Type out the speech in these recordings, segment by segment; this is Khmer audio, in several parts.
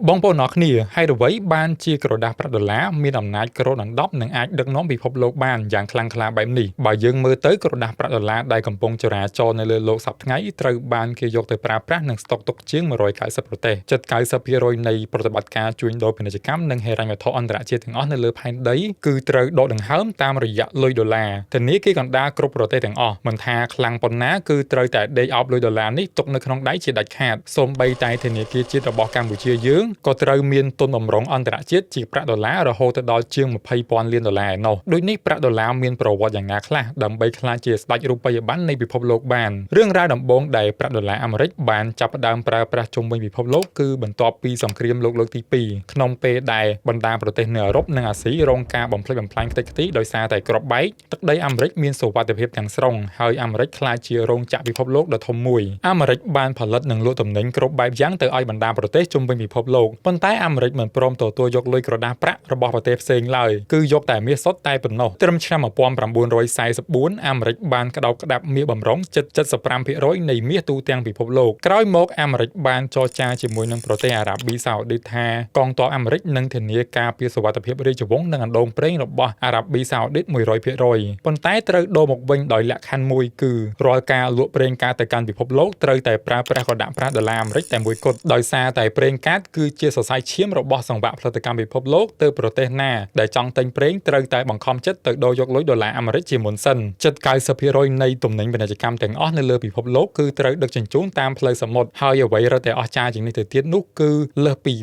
បងប្អូនអ្នកគ្នាហើយអ្វីបានជាក្រដាសប្រាក់ដុល្លារមានអំណាចក្រដណ្ដប់និងអាចដឹកនាំពិភពលោកបានយ៉ាងខ្លាំងក្លាបែបនេះបើយើងមើលទៅក្រដាសប្រាក់ដុល្លារដែលកំពុងចរាចរនៅលើលោកសប្តាហ៍ថ្ងៃត្រូវបានគេយកទៅប្រើប្រាស់និងស្តុកទុកជាង190ប្រទេសជិត 90% នៃប្រតិបត្តិការជួញដូរពាណិជ្ជកម្មនិងហិរញ្ញវត្ថុអន្តរជាតិទាំងអស់នៅលើផែនដីគឺត្រូវដកដង្ហើមតាមរយៈលុយដុល្លារធនាគារកណ្ដាលគ្រប់ប្រទេសទាំងអស់មិនថាខ្លាំងប៉ុណ្ណាគឺត្រូវតែដេកអោបលុយដុល្លារនេះទុកនៅក្នុងដៃជាដាច់ខាតសូម្បីតែធនាគារជាតិរបស់កម្ពុជាយើងក៏ត្រូវមានទុនបម្រុងអន្តរជាតិជាប្រាក់ដុល្លាររហូតដល់ជាង 20,000 លានដុល្លារឯណោះដូចនេះប្រាក់ដុល្លារមានប្រវត្តិយ៉ាងណាខ្លះដើម្បីក្លាយជាស្ដេចរូបិយប័ណ្ណនៃពិភពលោកបានរឿងរ៉ាវដំបូងដែលប្រាក់ដុល្លារអាមេរិកបានចាប់ផ្ដើមប្រើប្រាស់ជុំវិញពិភពលោកគឺបន្ទាប់ពីសង្គ្រាមលោកលើកទី2ក្នុងពេលដែលបណ្ដាប្រទេសនៅអឺរ៉ុបនិងអាស៊ីរងការបំផ្លិចបំផ្លាញខ្ទេចខ្ទីដោយសារតែគ្រាប់បែកទឹកដីអាមេរិកមានសុវត្ថិភាពទាំងស្រុងហើយអាមេរិកក្លាយជារោងចក្រពិភពលោកដ៏ធំមួយអាមេរិកបានផលិតនិងលក់ទំនិញគ្រប់បែបយ៉ាងទៅឲ្យបណ្ដាប្រទេសជុំវិញពិភពលោកប៉ុន្តែអាមេរិកមិនព្រមទទួលយកលុយក្រដាសប្រាក់របស់ប្រទេសផ្សេងឡើយគឺយកតែមាសសុទ្ធតែប៉ុណ្ណោះត្រឹមឆ្នាំ1944អាមេរិកបានក្តោបក្តាប់មាសបម្រុងជិត 75% នៃមាសទូទាំងពិភពលោកក្រោយមកអាមេរិកបានចរចាជាមួយនឹងប្រទេសអារ៉ាប៊ីសាអូឌីតថាកងទ័ពអាមេរិកនឹងធានាការពារសុវត្ថិភាពរាជវង្សនិងអណ្ដូងប្រេងរបស់អារ៉ាប៊ីសាអូឌីត 100% ប៉ុន្តែត្រូវដូរមកវិញដោយលក្ខខណ្ឌមួយគឺរាល់ការលក់ប្រេងកាតទៅកាន់ពិភពលោកត្រូវតែប្រើប្រាស់ក្រដាសប្រាក់ដុល្លារអាមេរិកតែមួយគត់ដោយសារតែប្រេងកាតគឺជាសរសៃឈាមរបស់សង្វាក់ផលិតកម្មពិភពលោកទៅប្រទេសណាដែលចង់ទិញប្រេងត្រូវតែបង្ខំចិត្តទៅដូរយកលុយដុល្លារអាមេរិកជាមុនសិនជិត 90% នៃទំនិញពាណិជ្ជកម្មទាំងអស់នៅលើពិភពលោកគឺត្រូវដឹកជញ្ជូនតាមផ្លូវសមុទ្រហើយអ្វីរត់តែអស្ចារ្យជាងនេះទៅទៀតនោះគឺលើសពី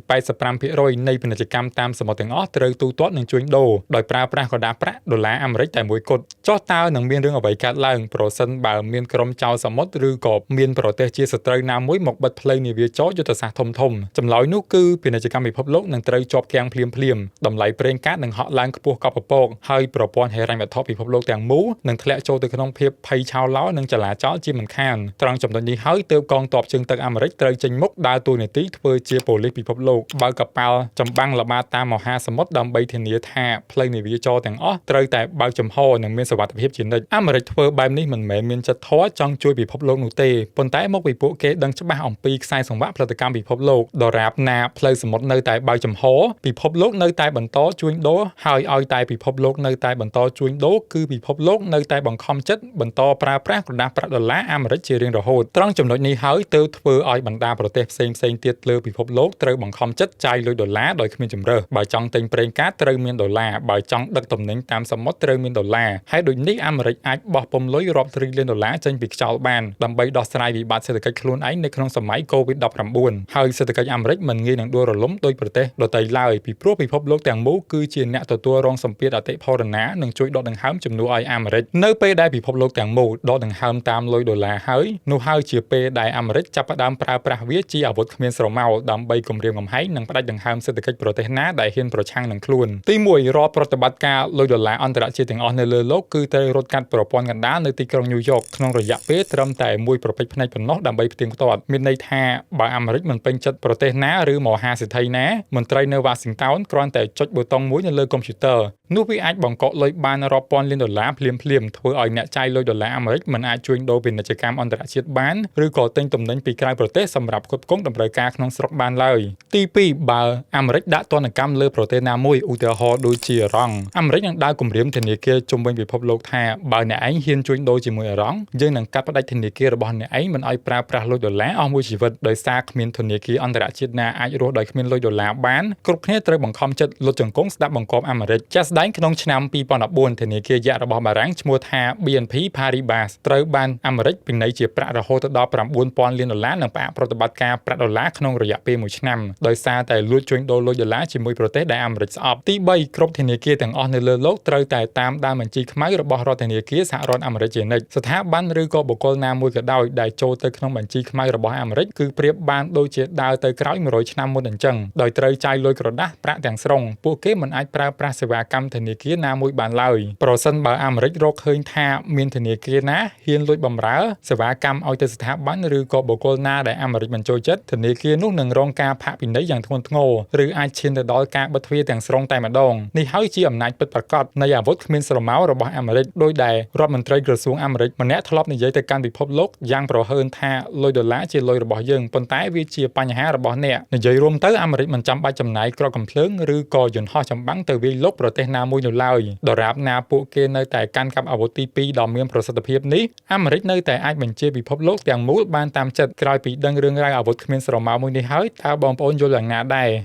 85% នៃពាណិជ្ជកម្មតាមសមុទ្រទាំងអស់ត្រូវទូទាត់និងជួញដូរដោយប្រើប្រាស់ក្រដាសប្រាក់ដុល្លារអាមេរិកតែមួយគត់ចុះតើនឹងមានរឿងអ្វីកើតឡើងប្រសិនបើមានក្រុមចៅសមុទ្រឬក៏មានប្រទេសជាសត្រូវណាមួយមកបិទផ្លូវនាវាចរយុទ្ធសាស្ត្រធំៗចម្លើយនោះគឺពាណិជ្ជកម្មពិភពលោកនឹងត្រូវជាប់គាំងភ្លាមៗតម្លៃប្រេងកាតនឹងហក់ឡើងខ្ពស់កប់ពពកហើយប្រព័ន្ធហិរញ្ញវត្ថុពិភពលោកទាំងមូលនឹងធ្លាក់ចូលទៅក្នុងភាពភ័យឆោឡោនិងចលាចលជាមិនខានត្រង់ចំណុចនេះហើយទើបកងទ័ពជើងទឹកអាមេរិកត្រូវចេញមុខដើរតួនាទីធ្វើជាប៉ូលីសពិភពលោកបើកកប៉ាល់ចម្បាំងល្បាតតាមមហាសមុទ្រដើម្បីធានាថាផ្លូវនាវាចរទាំងអស់ត្រូវតែបើកចំហនិងមានសុវត្ថិភាពជានិច្ចអាមេរិកធ្វើបែបនេះមិនមែនមានចិត្តធម៌ចង់ជួយពិភពលោកនោះទេប៉ុន្តែមកពីពួកគេដឹងច្បាស់អំពីខ្សែសង្វាក់ផលិតកម្មពិភពលោកដរាបណាផ្លូវសមុទ្រនៅតែបើកចំហពិភពលោកនៅតែបន្តជួញដូរហើយឲ្យតែពិភពលោកនៅតែបន្តជួញដូរគឺពិភពលោកនៅតែបង្ខំចិត្តបន្តប្រើប្រាស់ក្រដាសប្រាក់ដុល្លារអាមេរិកជារៀងរហូតត្រង់ចំណុចនេះហើយទើបធ្វើឲ្យបណ្ដាប្រទេសផ្សេងៗទៀតលើពិភពលោកត្រូវបង្ខំចិត្តចាយលុយដុល្លារដោយគ្មានជម្រើសបើចង់ទិញប្រេងកាតត្រូវមានដុល្លារបើចង់ដឹកទំនិញតាមសមុទ្រត្រូវមានដុល្លារហើយដូចនេះអាមេរិកអាចបោះពុម្ពលុយរាប់ទ្រីលានដុល្លារចេញពីខ្យល់បានដើម្បីដោះស្រាយវិបត្តិសេដ្ឋកិច្ចខ្លួនឯងនៅក្នុងសម័យ COVID-19 ហើយសេដ្ឋកិច្ចអាមេរិកមិនងាយនឹងដួលរលំដោយប្រទេសដទៃឡើយពីព្រោះពិភពលោកទាំងមូលគឺជាអ្នកទទួលរងសម្ពាធអតិផរណានិងជួយដកដង្ហើមជំនួសឲ្យអាមេរិកនៅពេលដែលពិភពលោកទាំងមូលដកដង្ហើមតាមលុយដុល្លារហើយនោះហើយជាពេលដែលអាមេរិកចាប់ផ្ដើមប្រើប្រាស់វាជាអាវុធគ្មានស្រមោលដើម្បីគំរាមកំហែងនិងផ្ដាច់ដង្ហើមសេដ្ឋកិច្ចប្រទេសណាដែលហ៊ានប្រឆាំងនឹងខ្លួនទី1រាល់ប្រតិបត្តិការលុយដុល្លារអន្តរជាតិទាំងអស់នៅលើលោកគឺត្រូវរត់កាត់ប្រព័ន្ធកណ្ដាលនៅទីក្រុងញូវយ៉កក្នុងរយៈពេលត្រឹមតែមួយប្រពេចភ្នែកប៉ុណ្ណោះដើម្បីផ្ទៀងផ្ទាត់មានន័យថាបើអាមេរិកមិនពេញចិត្តប្រទេសណាឬមហាសេដ្ឋីណាមន្ត្រីនៅវ៉ាស៊ីនតោនគ្រាន់តែចុចប៊ូតុងមួយនៅលើកុំព្យូទ័រនោះវាអាចបង្កក់លុយបានរាប់ពាន់លានដុល្លារភ្លាមៗធ្វើឲ្យអ្នកចាយលុយដុល្លារអាមេរិកមិនអាចជួញដូរពាណិជ្ជកម្មអន្តរជាតិបានឬក៏ទិញទំនិញពីក្រៅប្រទេសសម្រាប់ផ្គត់ផ្គង់តម្រូវការក្នុងស្រុកបានឡើយទី2បើអាមេរិកដាក់ទណ្ឌកម្មលើប្រទេសណាមួយឧទាហរណ៍ដូចជាអឺរ៉ង់អាមេរិកនឹងដើរគំរាមធនាគារជុំវិញពិភពលោកថាបើអ្នកឯងហ៊ានជួញដូរជាមួយអឺរ៉ង់យើងនឹងកាត់ផ្តាច់ធនាគាររបស់អ្នកឯងមិនឲ្យប្រើប្រាស់លុយដុល្លារអស់មួយជីវិតដោយសារគ្មានធនាគារអន្តរជាតិណាអាចរស់ដោយគ្មានលុយដុល្លារបានគ្រប់គ្នាត្រូវបង្ខំចិត្តលុតជង្គង់ស្ដាប់បង្គាប់អាមេរិកចាស់ស្ដែងក្នុងឆ្នាំ2014ធនាគារយក្សរបស់បារាំងឈ្មោះថា BNP Paribas ត្រូវបានអាមេរិកពិន័យជាប្រាក់រហូតដល់ 9,000 លានដុល្លារនិងផ្អាកប្រតិបត្តិការប្រាក់ដុល្លារក្នុងរយៈពេល1ឆ្នាំដោយសារតែលួចជួញដូរលុយដុល្លារជាមួយប្រទេសដែលអាមេរិកស្អប់ទី3គ្រប់ធនាគារទាំងអស់នៅលើលោកត្រូវតែតាមដានបញ្ជីខ្មៅរបស់រដ្ឋធនាគារសហរដ្ឋអាមេរិកជានិច្ចស្ថាប័នឬក៏បុគ្គលណាមួយក៏ដោយដែលចូលទៅក្នុងបញ្ជីខ្មៅរបស់អាមេរិកគឺប្រៀបបានដូចជាដើរទៅក្រោយ100ឆ្នាំមុនអញ្ចឹងដោយត្រូវចាយលុយក្រដាសប្រាក់ទាំងស្រុងពួកគេមិនអាចប្រើប្រាស់សេវាកម្ម កម្មធនាគារណាមួយបានឡើយប្រសិនបើអាមេរិករកឃើញថាមានធនាគារណាហ៊ានលួចបម្រើសេវាកម្មឲ្យទៅស្ថាប័នឬក៏បុគ្គលណាដែលអាមេរិកមិនចូលចិត្តធនាគារនោះនឹងរងការផាកពិន័យយ៉ាងធ្ងន់ធ្ងរឬអាចឈានទៅដល់ការបិទទ្វារទាំងស្រុងតែម្ដងនេះហើយជាអំណាចពិតប្រាកដនៃអាវុធគ្មានស្រមោលរបស់អាមេរិកដោយដែលរដ្ឋមន្ត្រីក្រសួងអាមេរិកម្នាក់ធ្លាប់និយាយទៅកាន់ពិភពលោកយ៉ាងប្រហើនថាលុយដុល្លារជាលុយរបស់យើងប៉ុន្តែវាជាបញ្ហារបស់អ្នកនិយាយរួមទៅអាមេរិកមិនចាំបាច់ចំណាយគ្រាប់កាំភ្លើងឬក៏យន្តហោះចម្បាំងទៅវាយលុកប្រទេសណាមួយនោះឡើយដរាបណាពួកគេនៅតែកាន់កាប់អាវុធទី2ដ៏មានប្រសិទ្ធភាពនេះអាមេរិកនៅតែអាចបញ្ជាពិភពលោកទាំងមូលបានតាមចិត្តក្រោយពីដឹងរឿងរ៉ាវអាវុធគ្មានស្រមោលមួយនេះហើយតើបងប្អូនយល់យ៉ាងណាដែរ